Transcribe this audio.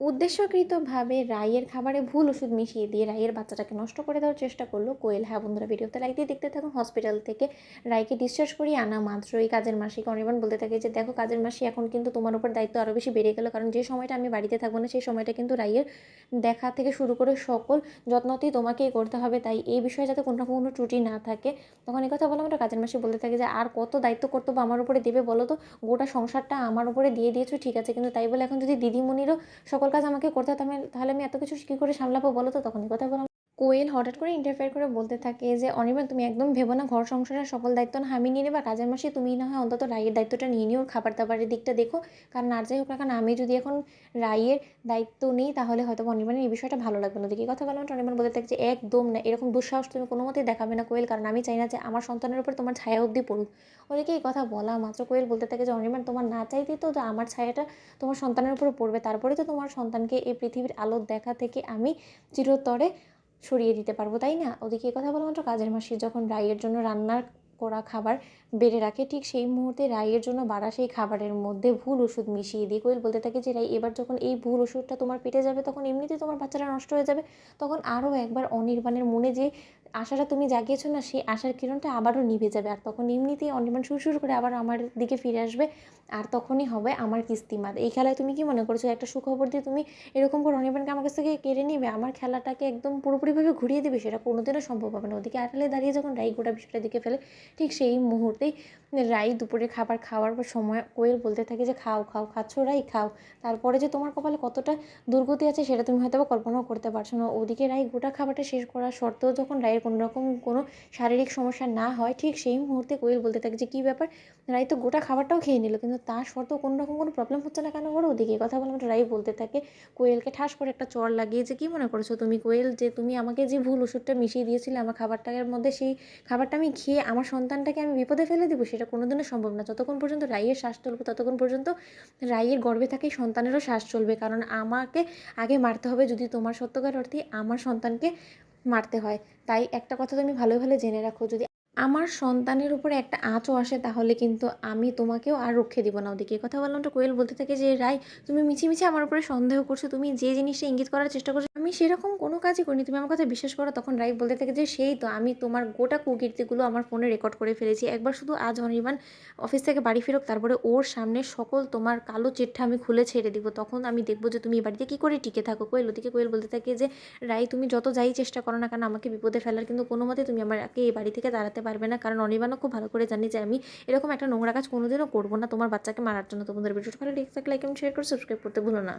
উদ্দেশ্যকৃতভাবে রাইয়ের খাবারে ভুল ওষুধ মিশিয়ে দিয়ে রাইয়ের বাচ্চাটাকে নষ্ট করে দেওয়ার চেষ্টা করলো কোয়েল। হ্যাঁ বন্ধুরা, ভিডিওতে লাইক দিয়ে দেখতে থাকুন। হসপিটাল থেকে রাইকে ডিসচার্জ করিয়ে আনা মাত্রই কাজের মাসিকে অনির্বাণ বলতে থাকে যে দেখো কাজের মাসি, এখন কিন্তু তোমার উপর দায়িত্ব আরও বেশি বেড়ে গেল, কারণ যে সময়টা আমি বাড়িতে থাকবো না সেই সময়টা কিন্তু রাইয়ের দেখা থেকে শুরু করে সকল যত্নতেই তোমাকেই করতে হবে, তাই এই বিষয়ে যাতে কোনো রকম কোনো ত্রুটি না থাকে। তখন এই কথা বলে আমরা কাজের মাসি বলতে থাকে যে আর কত দায়িত্ব কর্তব্য আমার উপরে দেবে বলো তো, গোটা সংসারটা আমার উপরে দিয়ে দিয়েছো ঠিক আছে, কিন্তু তাই বলে এখন যদি দিদিমণিরও সকল কাজ আমাকে করতে হয়, তাহলে আমি এত কিছু কী করে সামলাবো বলো তো। তখন এই কথা বললাম কোয়েল হঠাৎ করে ইন্টারফেয়ার করে বলতে থাকে যে অনির্বাণ, তুমি একদম ভেবো না ঘর সংসারের সকল দায়িত্ব না আমি নিয়ে নেবো, আর কাজের মাসে তুমি না হয় অন্তত রাইয়ের দায়িত্বটা নিয়ে নিও, ওর খাবার দাবারের দিকটা দেখো। কারণ আর যাই হোক না, কারণ আমি যদি এখন রাইয়ের দায়িত্ব নিই তাহলে হয়তো অনির্বাণের এই বিষয়টা ভালো লাগবে না। দেখি কথা বললাম, অনির্বাণ বলতে থাকে যে একদম না, এরকম দুঃসাহস তুমি কোনো মতেই দেখাবে না কোয়েল, কারণ আমি চাই না যে আমার সন্তানের উপর তোমার ছায়া অবধি পড়ুক। ওদিকে এই কথা বলা মাত্র কোয়েল বলতে থাকে যে অনির্বাণ, তোমার না চাইতেই তো আমার ছায়াটা তোমার সন্তানের উপরে পড়বে, তারপরে তো তোমার সন্তানকে এই পৃথিবীর আলোর দেখা থেকে আমি চিরতরে সরিয়ে দিতে পারবো, তাই না? ওদিকে কথা বলা মাত্র কাজের মাসি যখন রাইয়ের জন্য রান্নার করা খাবার বেড়ে রাখে, ঠিক সেই মুহূর্তে রাইয়ের জন্য বাড়া সেই খাবারের মধ্যে ভুল ওষুধ মিশিয়ে দিয়ে কোয়েল বলতে থাকে যে রাই, এবার যখন এই ভুল ওষুধটা তোমার পেটে যাবে তখন এমনিতেই তোমার বাচ্চাটা নষ্ট হয়ে যাবে, তখন আরও একবার অনির্বাণের মনে যে আশাটা তুমি জাগিয়েছো না, সেই আশার কিরণটা আবারও নিভে যাবে, আর তখন এমনিতেই অনির্বাণ সুর করে আবার আমার দিকে ফিরে আসবে, আর তখনই হবে আমার কিস্তিমাত। এই খেলায় তুমি কি মনে করছো একটা সুখবর দিয়ে তুমি এরকম করে অনির্বাণকে আমার কাছ থেকে কেড়ে নিবে, আমার খেলাটাকে একদম পুরোপুরিভাবে ঘুরিয়ে দেবে? সেটা কোনোদিনও সম্ভব হবে না। ওদিকে আড়ালে দাঁড়িয়ে যখন রাই গোটা বিষয়টা দেখে ফেলে, ঠিক সেই মুহূর্তেই রাই দুপুরে খাবার খাওয়ার সময় কোয়েল বলতে থাকে যে খাও খাও, খাচ্ছ রাই খাও, তারপরে যে তোমার কপালে কতটা দুর্গতি আছে সেটা তুমি হয়তো বা কল্পনাও করতে পারছো না। ওদিকে রাই গোটা খাবারটা শেষ করার সত্ত্বেও যখন রাইয়ের কোনো রকম কোনো শারীরিক সমস্যা না হয়, ঠিক সেই মুহূর্তে কোয়েল বলতে থাকে যে কী ব্যাপার, রাই তো গোটা খাবারটাও খেয়ে নিল কিন্তু তার সত্ত্বেও কোনো রকম কোনো প্রবলেম হচ্ছে না কেন ওর? ওদিকে কথা বললাম রাই বলতে থাকে কোয়েলকে ঠাস করে একটা চড় লাগিয়ে যে কী মনে করছো তুমি কোয়েল, যে তুমি আমাকে যে ভুল ওষুধটা মিশিয়ে দিয়েছিলে আমার খাবারটার মধ্যে, সেই খাবারটা আমি খেয়ে আমার সন্তানটাকে আমি বিপদে ফেলে দেবো? সেটা কোনোদিনও সম্ভব না। যতক্ষণ পর্যন্ত রাইয়ের শ্বাস চলবে ততক্ষণ পর্যন্ত রাইয়ের গর্ভে থাকা সন্তানেরও শ্বাস চলবে, কারণ আমাকে আগে মারতে হবে যদি তোমার সত্যকার অর্থে আমার সন্তানকে মারতে হয়। তাই একটা কথা তুমি ভালো ভালো জেনে রাখো, যদি আমার সন্তানের উপরে একটা আঁচও আসে তাহলে কিন্তু আমি তোমাকেও আর রক্ষে দিব না। ওদিকে কথা বললাম তো কোয়েল বলতে থাকে যে রাই, তুমি মিছিমিছি আমার উপরে সন্দেহ করছো, তুমি যে জিনিসটা ইঙ্গিত করার চেষ্টা করছো আমি সেরকম কোনো কাজই করিনি, তুমি আমার কথা বিশ্বাস করো। তখন রাই বলতে থাকে যে সেই তো আমি তোমার গোটা কুকীর্তিগুলো আমার ফোনে রেকর্ড করে ফেলেছি, একবার শুধু আজ অনির্বাণ অফিস থেকে বাড়ি ফেরোক, তারপরে ওর সামনে সকল তোমার কালো চিঠ্ঠা আমি খুলে ছেড়ে দিব, তখন আমি দেখবো যে তুমি এই বাড়িতে কী করে টিকে থাকো। কোয়েল ওদিকে কোয়েল বলতে থাকে যে রাই, তুমি যত যাই চেষ্টা করো না কেন আমাকে বিপদে ফেলার, কিন্তু কোনো মতে তুমি আমাকে এই বাড়ি থেকে তাড়াতে পারবে না, কারণ অনির্বাণও খুব ভালো করে জানি যে আমি এরকম একটা নোংরা কাজ কোনোদিনও করবো না তোমার বাচ্চাকে মারার জন্য। তোমাদের ভিডিওটা ভালো লেগে থাকলে লাইক এবং শেয়ার করে সাবস্ক্রাইব করতে ভুলো না।